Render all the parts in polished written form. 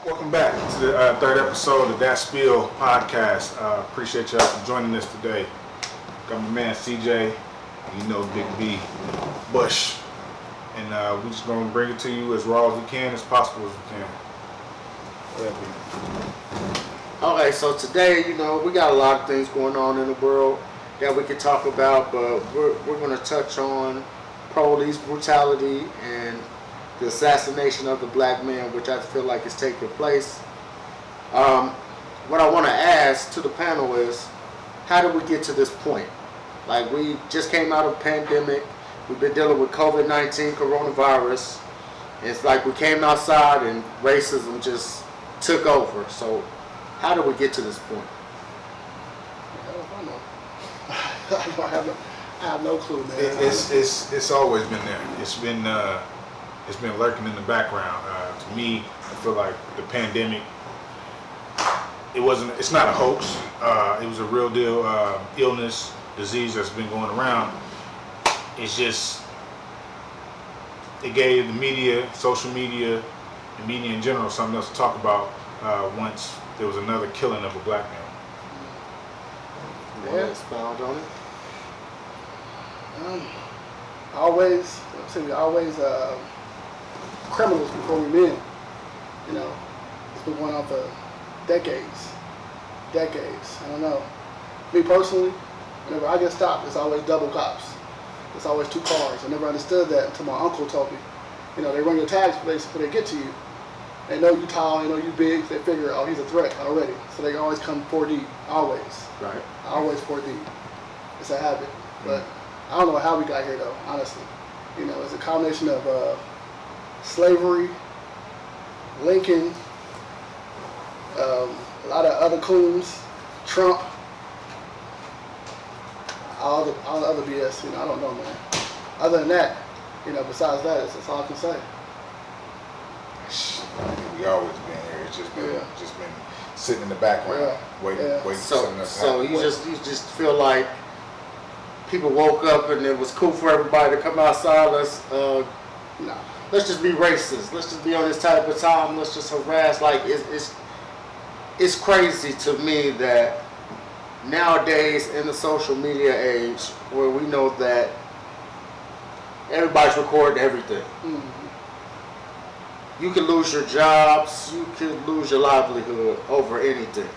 Welcome back to the third episode of Dat Spill podcast. Appreciate y'all for joining us today. Got my man CJ, you know Big B, Bush, and we're just gonna bring it to you as raw as we can, as possible as we can. Okay, so today, we got a lot of things going on in the world that we could talk about, but we're going to touch on police brutality and the assassination of the black man, which I feel like is taking place. What I want to ask to the panel is, how did we get to this point? Like, we just came out of a pandemic. We've been dealing with COVID-19, coronavirus. It's like we came outside and racism just took over. So how did we get to this point? I have no clue, man. It's always been there. It's been lurking in the background. To me, I feel like the pandemic. It's not a hoax. It was a real deal illness, disease that's been going around. It's just it gave the media, social media, and media in general something else to talk about once there was another killing of a black man. You want to expound on it? We always criminals before we men. It's been going on for decades. I don't know. Me personally, whenever I get stopped, it's always double cops. It's always two cars. I never understood that until my uncle told me. They run your tags before they get to you. They know you tall, they know you big, they figure, oh, he's a threat already. So they always come 4 deep, always. Right. Always 4 deep. It's a habit. But I don't know how we got here though, honestly. It's a combination of slavery, Lincoln, a lot of other coons, Trump, all the other BS, I don't know, man. Other than that, besides that, that's all I can say. We always been here. It's just been sitting in the background, waiting for something else to happen. So you just feel like people woke up and it was cool for everybody to come outside. Let's just be racist. Let's just be on this type of time. Let's just harass. Like it's crazy to me that nowadays in the social media age, where we know that everybody's recording everything. Mm-hmm. You can lose your jobs, you could lose your livelihood over anything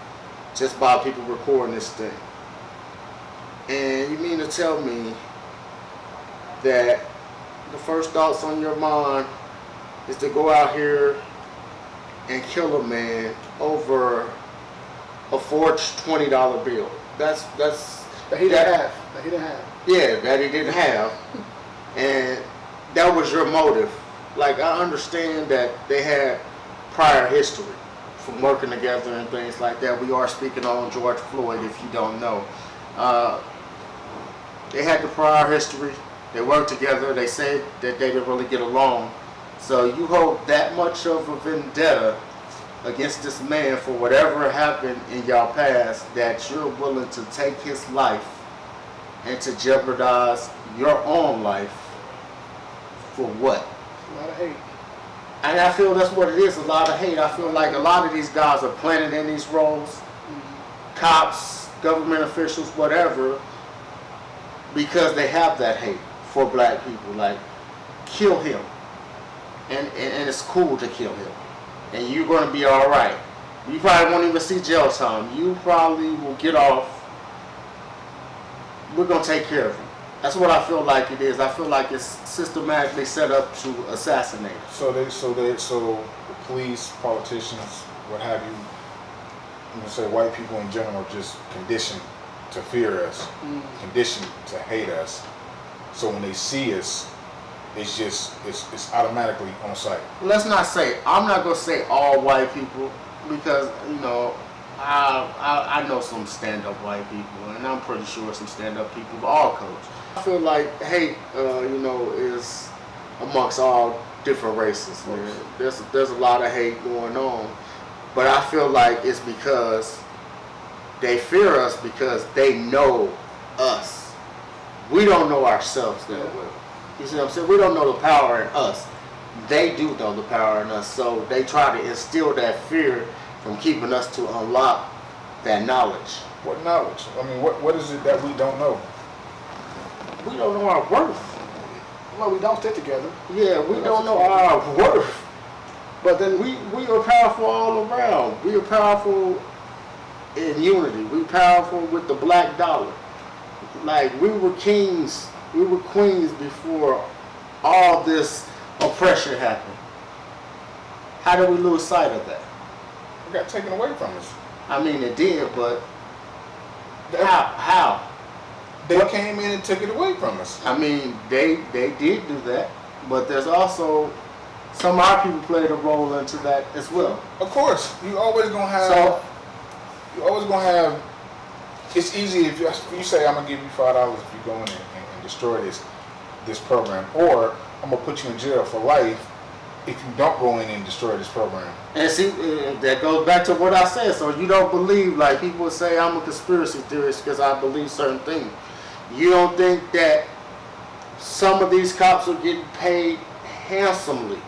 just by people recording this thing. And you mean to tell me that the first thoughts on your mind is to go out here and kill a man over a forged $20 bill? That he didn't have. Yeah, that he didn't have. And that was your motive. Like, I understand that they had prior history from working together and things like that. We are speaking on George Floyd, if you don't know. They had the prior history. They worked together. They said that they didn't really get along. So you hold that much of a vendetta against this man for whatever happened in y'all past, that you're willing to take his life and to jeopardize your own life for what? A lot of hate. And I feel that's what it is, a lot of hate. I feel like a lot of these guys are planted in these roles, cops, government officials, whatever, because they have that hate for black people. Like, kill him. And it's cool to kill him. And you're going to be all right. You probably won't even see jail time. You probably will get off. We're going to take care of him. That's what I feel like it is. I feel like it's systematically set up to assassinate. So the police, politicians, what have you, say white people in general are just conditioned to fear us, conditioned to hate us. So when they see us, it's automatically on sight. Let's not say, I'm not gonna say all white people, because I know some stand-up white people, and I'm pretty sure some stand-up people of all colors. I feel like hate, is amongst all different races, man. There's a lot of hate going on, but I feel like it's because they fear us because they know us. We don't know ourselves that well. You see what I'm saying? We don't know the power in us. they do know the power in us, so they try to instill that fear from keeping us to unlock that knowledge. What knowledge? I mean, what is it that we don't know? We don't know our worth. Well, we don't stick together. Yeah, we don't know our worth. But then We are powerful all around. We are powerful in unity. We're powerful with the black dollar. Like, we were kings, we were queens before all this oppression happened. How did we lose sight of that? It got taken away from us. I mean, it did, but how? They came in and took it away from us. I mean, they did do that, but there's also some of our people played a role into that as well. Of course, you always gonna have. So, It's easy if you say I'm gonna give you $5 if you go in and destroy this program, or I'm gonna put you in jail for life if you don't go in and destroy this program. and see, that goes back to what I said. So you don't believe, like people say, I'm a conspiracy theorist because I believe certain things. You don't think that some of these cops are getting paid handsomely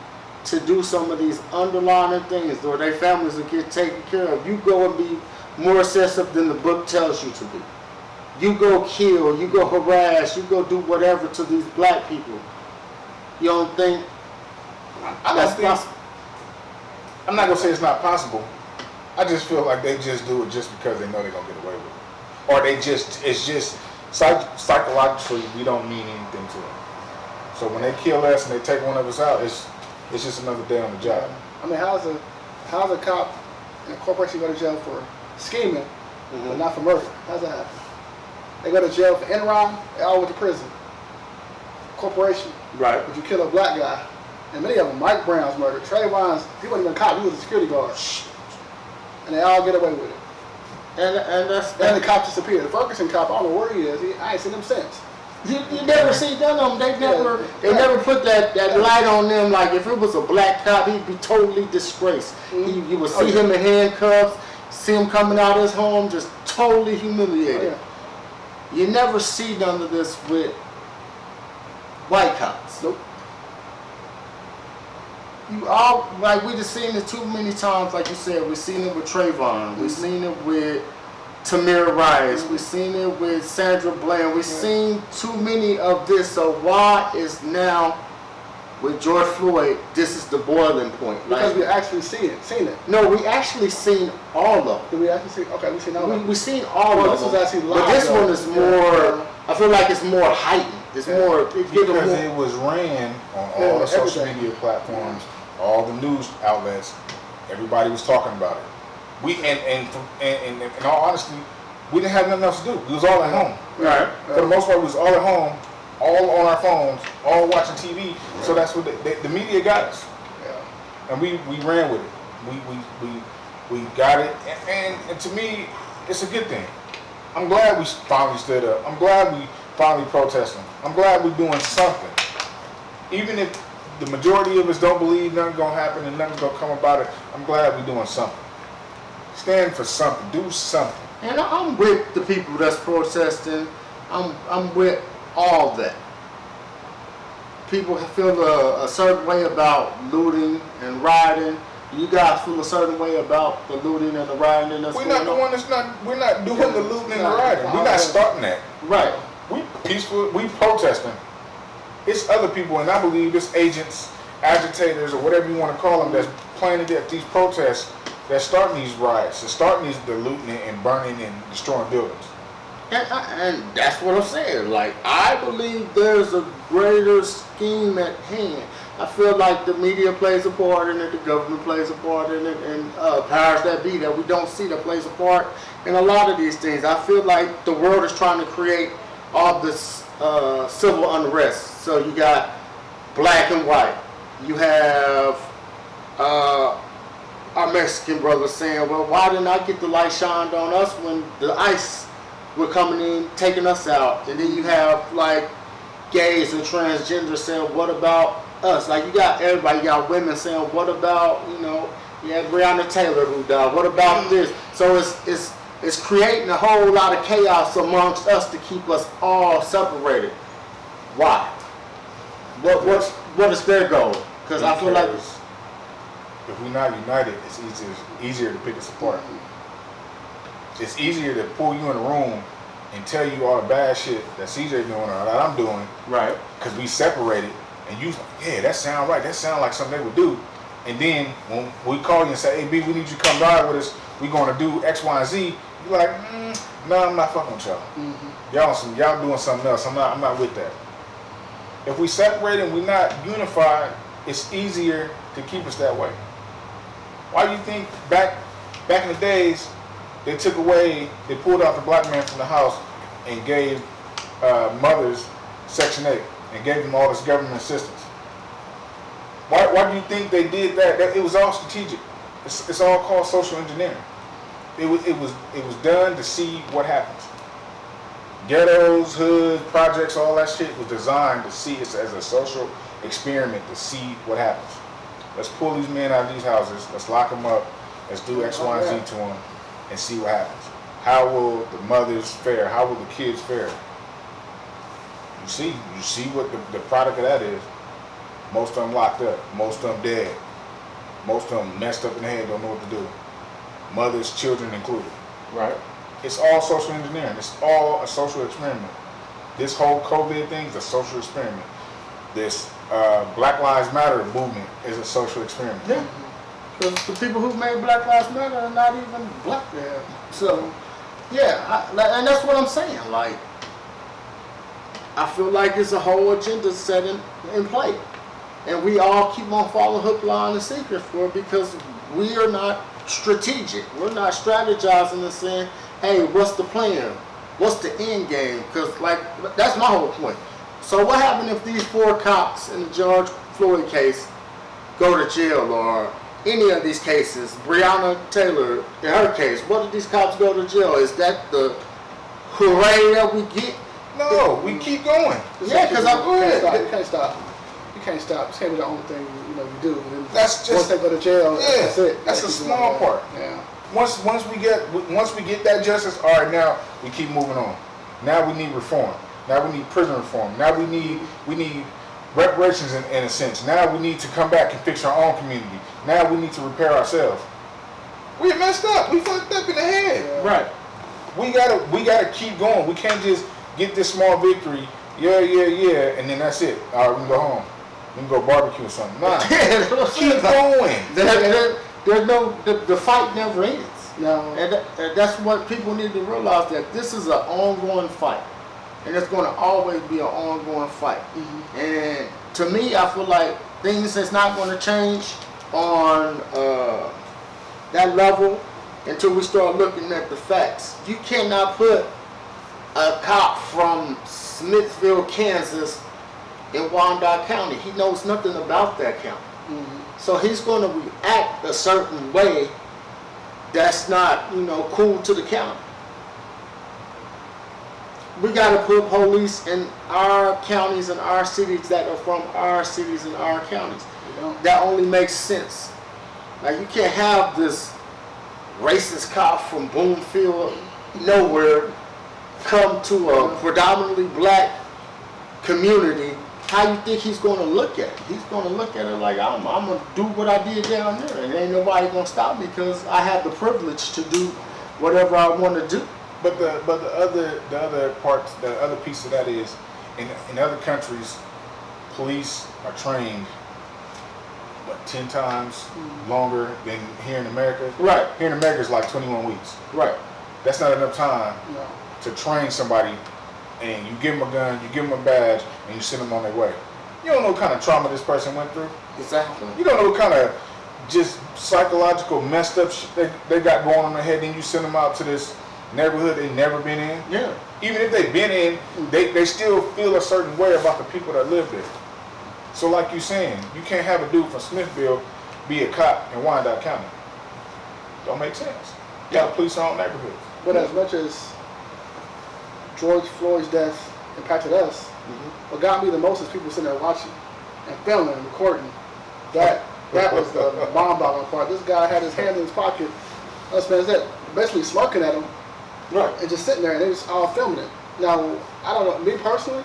to do some of these underlying things, or their families will get taken care of? You go and be more excessive than the book tells you to be. You go kill, you go harass, you go do whatever to these black people. You don't think I don't think. I'm not gonna say it's not possible. I just feel like they just do it just because they know they're gonna get away with it, or it's just psychologically we don't mean anything to them. So when they kill us and they take one of us out, it's just another day on the job. I mean, how's a cop and a corporation go to jail for scheming, but not for murder? How's that happen? They go to jail for Enron, they all went to prison. Corporation, right? but you kill a black guy, and many of them, Mike Brown's murder, Trayvon's, he wasn't even a cop, he was a security guard, and they all get away with it. And Then the cop disappeared. The Ferguson cop, I don't know where he is. I ain't seen him since. You never see none of them. They never put that light on them. Like if it was a black cop, he'd be totally disgraced. You would see him in handcuffs, see him coming out of his home, just totally humiliated. You never see none of this with white cops. Nope. You all, like we just seen it too many times, like you said. We've seen it with Trayvon. We've seen it with Tamir Rice. We've seen it with Sandra Bland. We've seen too many of this. So why is now with George Floyd, this is the boiling point? Because we actually seen it. No, we actually seen all of them. Did we actually see? Okay, we seen all of them. We seen all of them. This is actually live. But this one is more. I feel like it's more heightened. It's more. Because it was ran on all the social media platforms, all the news outlets. Everybody was talking about it. We and in all honesty, we didn't have nothing else to do. We was all at home. Right. For the most part, we was all at home, all on our phones, all watching TV. So that's what the media got us. Yeah. And we ran with it. We got it. And to me, it's a good thing. I'm glad we finally stood up. I'm glad we finally protesting. I'm glad we're doing something. Even if the majority of us don't believe nothing's gonna happen and nothing's gonna come about it, I'm glad we're doing something. Stand for something. Do something. And I'm with the people that's protesting. I'm with all that. People feel a certain way about looting and rioting. You guys feel a certain way about the looting and the rioting that's We're not the one we're not doing the looting and the rioting. We're not starting that. Right. We peaceful, we protesting. It's other people, and I believe it's agents, agitators, or whatever you want to call them, that's planning at these protests, that's starting these riots, that's starting the looting and burning and destroying buildings. And that's what I'm saying. Like, I believe there's a greater scheme at hand. I feel like the media plays a part in it, the government plays a part in it, and powers that be that we don't see that plays a part in a lot of these things. I feel like the world is trying to create all this civil unrest. So you got black and white. You have our Mexican brothers saying, well, why didn't I get the light shined on us when the ICE were coming in, taking us out? And then you have like gays and transgenders saying, what about us? Like you got everybody, you got women saying, what about, you have Breonna Taylor who died, what about this? So it's creating a whole lot of chaos amongst us to keep us all separated. Why? What is their goal? Because I feel like if we're not united, it's easier to pick us apart. It's easier to pull you in a room and tell you all the bad shit that CJ doing or that I'm doing. Right. Because we separated, and you, yeah, that sound right. That sound like something they would do. And then when we call you and say, hey, B, we need you to come ride with us. We're going to do X, Y, and Z. You're like, no, I'm not fucking with y'all. Y'all doing something else. I'm not with that. If we separate and we're not unified, it's easier to keep us that way. Why do you think back in the days, they pulled out the black man from the house and gave mothers Section 8 and gave them all this government assistance? Why do you think they did that? It was all strategic. It's all called social engineering. It was done to see what happens. Ghettos, hoods, projects, all that shit was designed to see it as a social experiment to see what happens. Let's pull these men out of these houses. Let's lock them up. Let's do X, Y, and Z to them and see what happens. How will the mothers fare? How will the kids fare? You see what the product of that is. Most of them locked up. Most of them dead. Most of them messed up in the head, don't know what to do. Mothers, children included. Right. It's all social engineering. It's all a social experiment. This whole COVID thing is a social experiment. This Black Lives Matter movement is a social experiment. Yeah. Because the people who made Black Lives Matter are not even black. Yeah. So, yeah, and that's what I'm saying. Like, I feel like it's a whole agenda set in play. And we all keep on following hook, line, and sinker for it because we are not strategic. We're not strategizing and saying, hey, what's the plan? What's the end game? Because, like, that's my whole point. So what happened if these 4 cops in the George Floyd case go to jail, or any of these cases, Breonna Taylor, in her case, what if these cops go to jail? Is that the hooray that we get? No, we keep going. Yeah, because You can't stop. You can't stop. It's can't be the only thing you do. And then That's just once they go to jail, yeah, that's it. That's a small part. Yeah. Once we get that justice, all right, now we keep moving on. Now we need reform. Now we need prison reform. Now we need reparations in a sense. Now we need to come back and fix our own community. Now we need to repair ourselves. We messed up. We fucked up in the head. Yeah. Right. We gotta keep going. We can't just get this small victory. Yeah, and then that's it. All right, we can go home. We can go barbecue or something. Nah, keep going. There's no, the fight never ends. No. And that's what people need to realize, that this is an ongoing fight. And it's going to always be an ongoing fight. Mm-hmm. And to me, I feel like things is not going to change on that level until we start looking at the facts. You cannot put a cop from Smithville, Kansas in Wyandotte County. He knows nothing about that county. Mm-hmm. So he's going to react a certain way that's not, cool to the county. We got to put police in our counties and our cities that are from our cities and our counties. That only makes sense. Like, you can't have this racist cop from Boonfield, nowhere, come to a predominantly black community. How you think he's going to look at it? He's going to look at it like, I'm going to do what I did down there, and ain't nobody going to stop me because I have the privilege to do whatever I want to do. But the other piece of that is, in other countries, police are trained 10 times longer than here in America. Right. Here in America it's like 21 weeks. Right. That's not enough time to train somebody, and you give them a gun, you give them a badge, and you send them on their way. You don't know what kind of trauma this person went through. Exactly. You don't know what kind of just psychological messed up shit they got going on in their head. Then you send them out to this neighborhood they've never been in. Yeah. Even if they've been in, they still feel a certain way about the people that live there. So like you saying, you can't have a dude from Smithville be a cop in Wyandotte County. Don't make sense. You got to police our own neighborhoods. But as much as George Floyd's death impacted us, what got me the most is people sitting there watching and filming and recording. That was the mind-boggling part. This guy had his hand in his pocket. Us man's that basically smirking at him, Right. and just sitting there, and they just all filming it. Now, I don't know, me personally,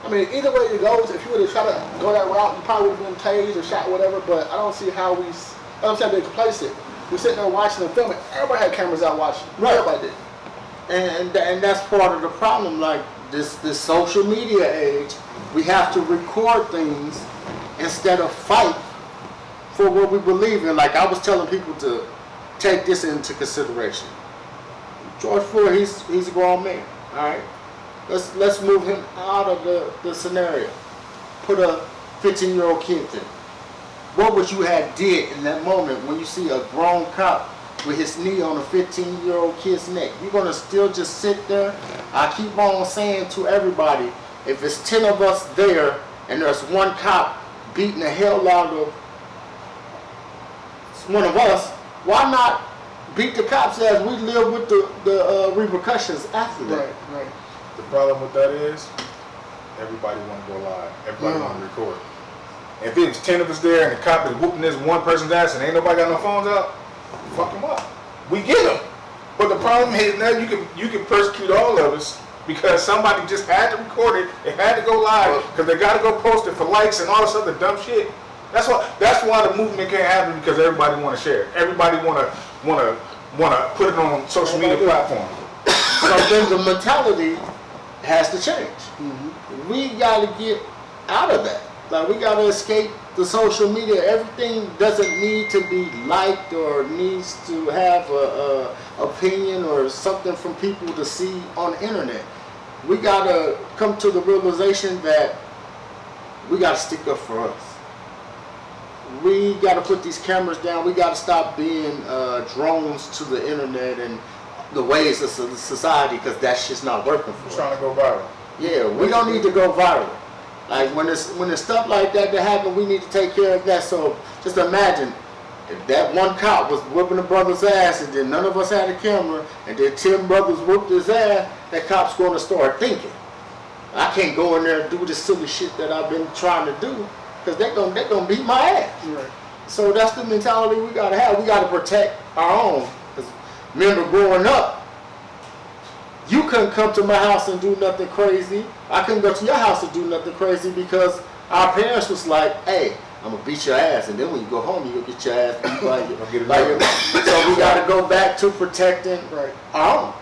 I mean, either way it goes, if you would have tried to go that route, you probably would have been tased or shot or whatever, but I don't see how we, I don't see how they complacent. We're sitting there watching the film, and everybody had cameras out watching. Right. Everybody did. And that's part of the problem. Like this social media age, we have to record things instead of fight for what we believe in. Like I was telling people to take this into consideration. George Floyd, he's a grown man. All right, let's move him out of the scenario. Put a 15-year-old kid there. What would you have did in that moment when you see a grown cop with his knee on a 15-year-old kid's neck? You're gonna still just sit there? I keep on saying to everybody, if it's 10 of us there and there's one cop beating the hell out of one of us, why not beat the cops as we live with the repercussions after that? Right. The problem with that is everybody want to go live. Everybody want to record. If it's 10 of us there and the cop is whooping this one person's ass and ain't nobody got no phones out, fuck him up. We get him. But the problem is now you can persecute all of us because somebody just had to record it. It had to go live because they got to go post it for likes and all this other dumb shit. That's why the movement can't happen, because everybody want to share it. Everybody want to put it on social media platforms. So then the mentality has to change. Mm-hmm. We got to get out of that. Like we got to escape the social media. Everything doesn't need to be liked or needs to have a opinion or something from people to see on the internet. We got to come to the realization that we got to stick up for us. We got to put these cameras down. We got to stop being drones to the internet and the ways of society, because that's just not working for us. Trying to go viral. Yeah, we don't need to go viral. Like when there's stuff like that happen, we need to take care of that. So just imagine if that one cop was whooping a brother's ass and then none of us had a camera and then 10 brothers whooped his ass, that cop's going to start thinking, I can't go in there and do this silly shit that I've been trying to do, because they're gonna beat my ass. Right. So that's the mentality we gotta have. We gotta protect our own. Because remember, growing up, you couldn't come to my house and do nothing crazy. I couldn't go to your house and do nothing crazy because our parents was like, hey, I'm gonna beat your ass, and then when you go home, you go get your ass beat by your So we gotta go back to protecting our own.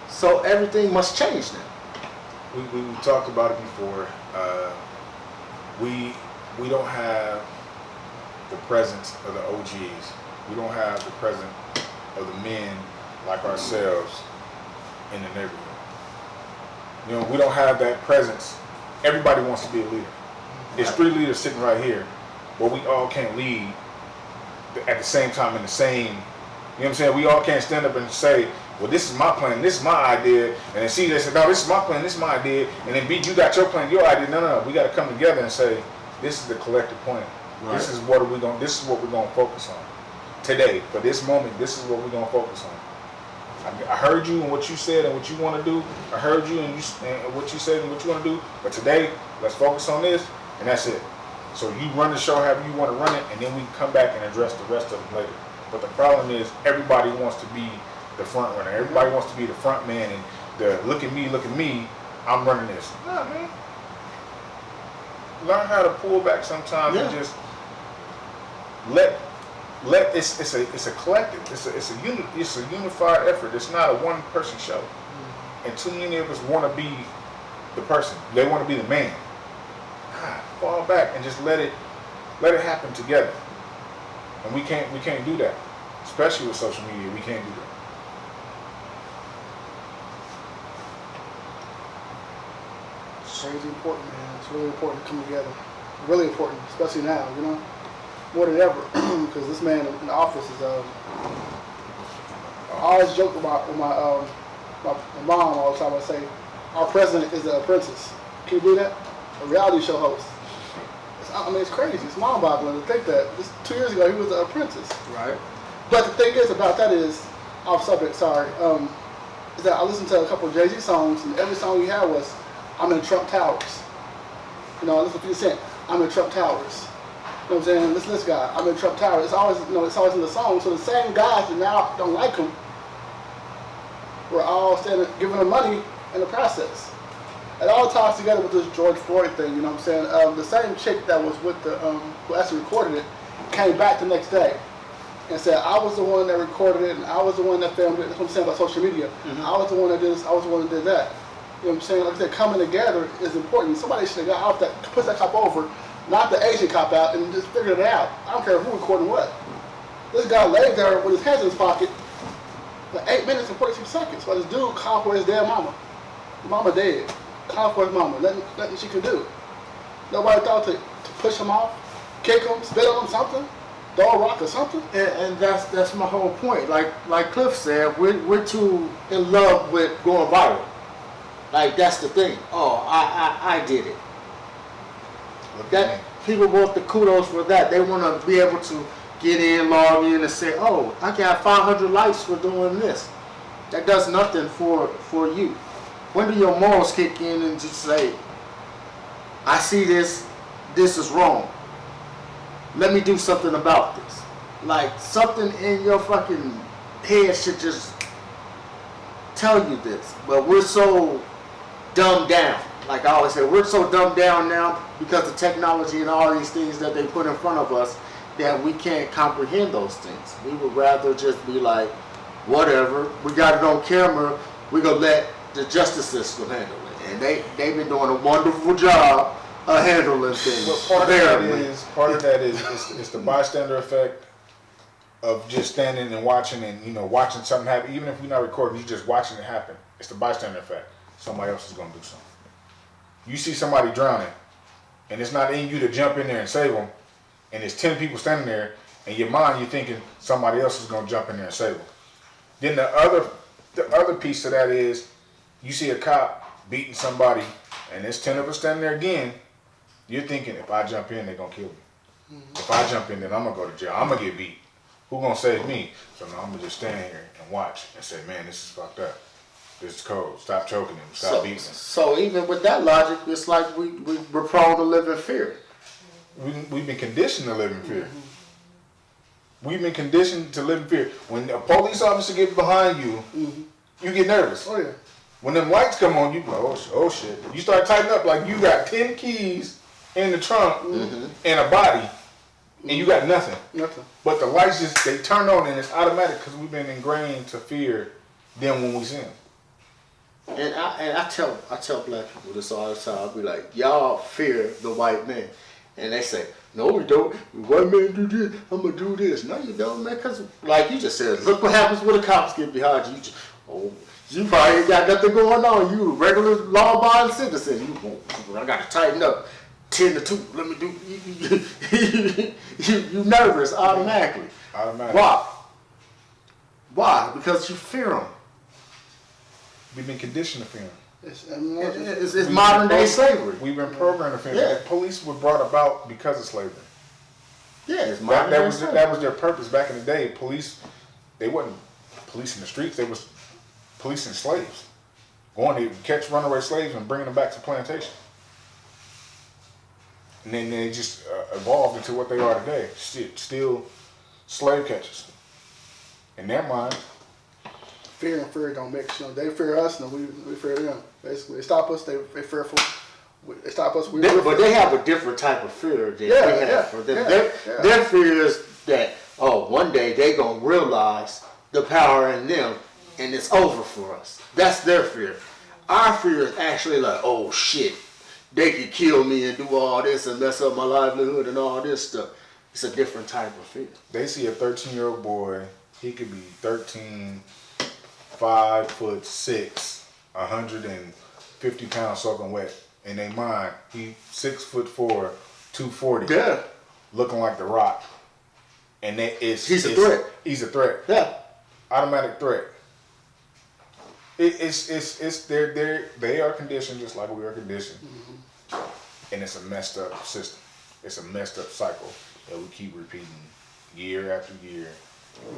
So everything must change now. We talked about it before. We don't have the presence of the OGs. We don't have the presence of the men like ourselves in the neighborhood. You know, we don't have that presence. Everybody wants to be a leader. There's 3 leaders sitting right here, but we all can't lead at the same time in the same, you know what I'm saying? We all can't stand up and say, well, this is my plan, this is my idea, and then C, they say, no, this is my plan, this is my idea, and then B, you got your plan, your idea. No, we got to come together and say, this is the collective plan. Right. This is what we're going to focus on today. For this moment, this is what we're going to focus on. I heard you and what you said and what you want to do. I heard you and what you said and what you want to do. But today, let's focus on this, and that's it. So you run the show however you want to run it, and then we can come back and address the rest of them later. But the problem is, everybody wants to be the front runner. Everybody wants to be the front man and the look at me, I'm running this. Nah, man. Learn how to pull back sometimes and just let it's a collective. It's a unified effort. It's not a one person show. And too many of us want to be the person. They want to be the man. God, fall back and just let it happen together. And we can't do that. Especially with social media, we can't do that. Change is important, man. It's really important to come together. Really important, especially now, you know, more than ever. Because this man in the office is, I always joke about with my mom all the time. I say, our president is the apprentice. Can you believe that? A reality show host. It's crazy. It's mind-boggling to think that. Just 2 years ago, he was the apprentice. Right. But the thing is about that is, off subject, sorry, is that I listened to a couple of Jay-Z songs, and every song he had was, I'm in Trump Towers. You know, listen to 50 Cent, I'm in Trump Towers. You know what I'm saying? Listen to this guy, I'm in Trump Towers. It's always, it's always in the song. So the same guys that now don't like him were all standing, giving him money in the process. It all ties together with this George Floyd thing, you know what I'm saying? The same chick that was with the, who actually recorded it, came back the next day and said, I was the one that recorded it and I was the one that filmed it. That's what I'm saying about social media. I was the one that did this, I was the one that did that. You know what I'm saying? Like I said, coming together is important. Somebody should have got out that, pushed that cop over, knocked the Asian cop out, and just figured it out. I don't care who recording what. This guy laid there with his hands in his pocket for 8 minutes and 46 seconds while this dude called for his dead mama. Mama dead. Called for his mama. Nothing she could do. Nobody thought to push him off, kick him, spit on him, something, throw a rock or something. And that's my whole point. Like Cliff said, we're too in love with going viral. Like, that's the thing. Oh, I did it. That people want the kudos for that. They want to be able to get in, log in, and say, "Oh, I got 500 likes for doing this." That does nothing for you. When do your morals kick in and just say, "I see this. This is wrong. Let me do something about this." Like, something in your fucking head should just tell you this. But we're so dumbed down. Like I always say, we're so dumbed down now because of technology and all these things that they put in front of us that we can't comprehend those things. We would rather just be like, whatever, we got it on camera, we're going to let the justice system handle it. And they've been doing a wonderful job of handling things. But part of that is it's the bystander effect of just standing and watching and, you know, watching something happen. Even if you're not recording, you're just watching it happen. It's the bystander effect. Somebody else is going to do something. You see somebody drowning, and it's not in you to jump in there and save them, and there's 10 people standing there, in your mind you're thinking somebody else is going to jump in there and save them. Then the other piece of that is you see a cop beating somebody, and there's 10 of us standing there again. You're thinking, if I jump in, they're going to kill me. If I jump in, then I'm going to go to jail. I'm going to get beat. Who's going to save me? So no, I'm going to just stand here and watch and say, man, this is fucked up. This is cold. Stop choking him. Stop beating him. So even with that logic, it's like we're prone to live in fear. We've been conditioned to live in fear. We've been conditioned to live in fear. When a police officer gets behind you, you get nervous. Oh yeah. When them lights come on, you go, oh shit. You start tightening up like you got 10 keys in the trunk and a body, and you got nothing. Nothing. But the lights just, they turn on and it's automatic because we've been ingrained to fear them when we see them. And I tell black people this all the time. I'll be like, y'all fear the white man. And they say, no, we don't. The white man do this, I'm going to do this. No, you don't, man. Because, like you just said, look what happens when the cops get behind you. You probably ain't got nothing going on. You a regular law-abiding citizen. I got to tighten up 10 to 2. Let me do. You nervous automatically. Automatically. Why? Because you fear them. We've been conditioned to fear them. It's modern day slavery. We've been programmed to fear them. The police were brought about because of slavery. Yeah, it's modern day slavery. That was their purpose back in the day. Police, they wasn't policing the streets. They was policing slaves. Going to catch runaway slaves and bringing them back to plantation. And then they just evolved into what they are today. Still slave catchers. In their mind, fear and fear don't mix. You know, they fear us, and we fear them. Basically, they stop us. They fearful. They stop us. But they have a different type of fear than we have for them. Their fear is that one day they gonna realize the power in them, and it's over for us. That's their fear. Our fear is actually like, oh shit, they could kill me and do all this and mess up my livelihood and all this stuff. It's a different type of fear. They see a 13-year-old boy. He could be 13. 5'6", 150 pounds soaking wet. In their mind, he 6'4", 240. Yeah. Looking like The Rock. And he's a threat. He's a threat. Yeah. Automatic threat. They are conditioned just like we are conditioned. And it's a messed up system. It's a messed up cycle that we keep repeating year after year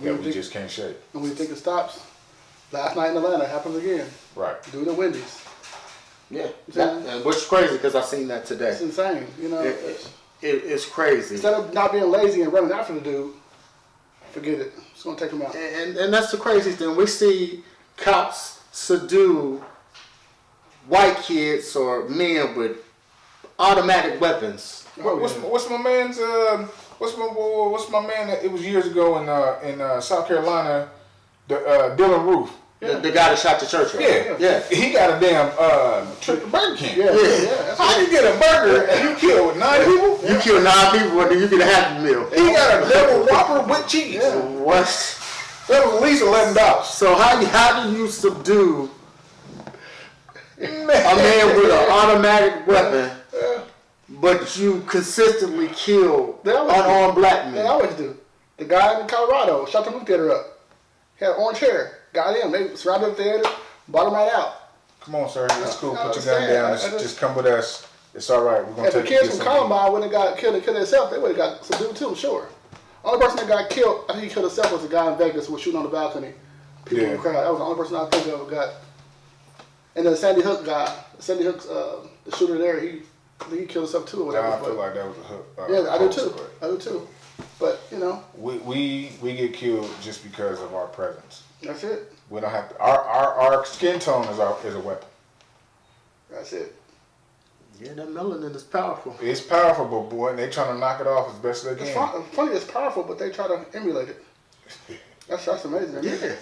that we just can't shake. And we think it stops. Last night in Atlanta happened again. Right. Due to Wendy's. Yeah. And which is crazy because I seen that today. It's insane. You know. It's crazy. Instead of not being lazy and running after the dude, forget it. It's gonna take him out. And that's the crazy thing. We see cops subdue white kids or men with automatic weapons. What's my man's? What's my man? It was years ago in South Carolina. Dylan Roof. The guy that shot the church. Yeah. He got a damn trip to Burger King. Yeah. How you get a burger and you kill 9 people? You kill 9 people and you get a Happy Meal. He got a double Whopper with cheese. Yeah. What? That was at least $11. So how do you subdue a man with an automatic weapon, but you consistently kill unarmed black men? They always do. The guy in Colorado shot the movie theater up. He had orange hair. Got him. They surrounded the theater, bought him right out. Come on, sir. It's cool. Put your gun down. Just come with us. It's all right. We're gonna if the kids from Columbine wouldn't have got killed and killed themselves, they would have got subdued too, I'm sure. Only person that got killed, I think he killed himself, was the guy in Vegas who was shooting on the balcony. People in the crowd. That was the only person I think of who got. And then the Sandy Hook guy, the shooter there, he killed himself too or whatever. I feel like that was a hook. Yeah, I do too. I do too. But we get killed just because of our presence. That's it. We don't have to. Our skin tone is a weapon. That's it. Yeah, that melanin is powerful. It's powerful, but boy, and they trying to knock it off as best they can. It's funny, it's powerful, but they try to emulate it. That's amazing. Yeah.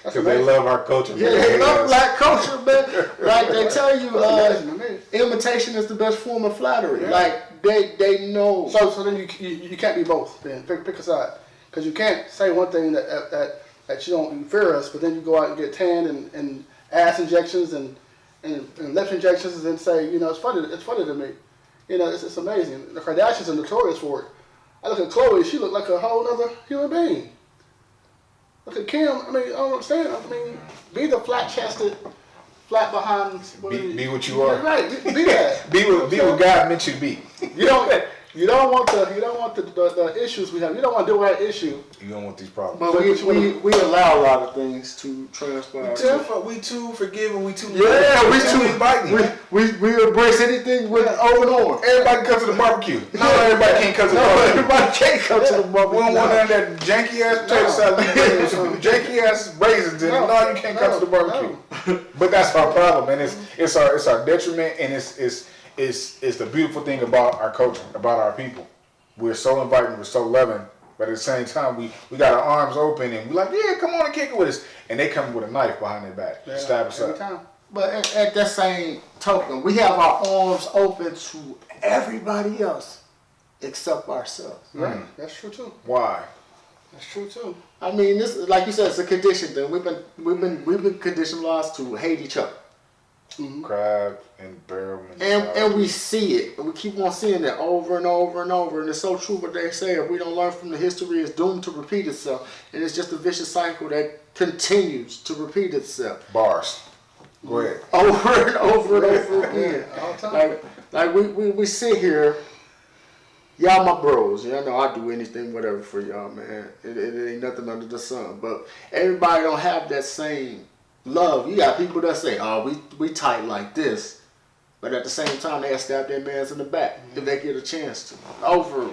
Because they love our culture. Yeah, they love black culture, man. Like they tell you, amazing. imitation is the best form of flattery. Yeah. Like they know. So then you can't be both. Then pick a side, because you can't say one thing that you fear us, but then you go out and get tanned and ass injections and lip injections, and then say it's funny to me. It's amazing. The Kardashians are notorious for it. I look at Khloe; she looked like a whole other human being. Look at Kim. I don't understand. Be the flat-chested, flat behind. Be what you are. Right. Be that. be what God meant you to be. You don't want the issues we have. You don't want to deal with that issue. You don't want these problems. But we allow a lot of things to transpire. We too forgiving. We too we too inviting. We embrace anything with open arms. Everybody come to the barbecue. No, everybody can't come to the barbecue. Everybody can't come to the barbecue. We don't want none of that janky ass potato salad, some janky ass raisins. No, you can't come to the barbecue. But that's our problem, and it's our detriment, and it's the beautiful thing about our culture, about our people. We're so inviting, we're so loving, but at the same time, we got our arms open and we're like, yeah, come on and kick it with us. And they come with a knife behind their back to stab us up. Time. But at that same token, we have our arms open to everybody else except ourselves. Right, that's true too. Why? That's true too. This, like you said, it's a condition thing. We've been conditioned to hate each other. Mm-hmm. Crab and barrel and we see it, and we keep on seeing it over and over and over, and it's so true what they say. If we don't learn from the history, it's doomed to repeat itself, and it's just a vicious cycle that continues to repeat itself. Bars. Go ahead. Over and over and over again. All the time. Like we sit here. Y'all my bros. Y'all know I do anything, whatever for y'all, man. It ain't nothing under the sun. But everybody don't have that same love. You got people that say, "Oh, we tight like this," but at the same time, they stab their mans in the back if they get a chance to over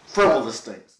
frivolous things.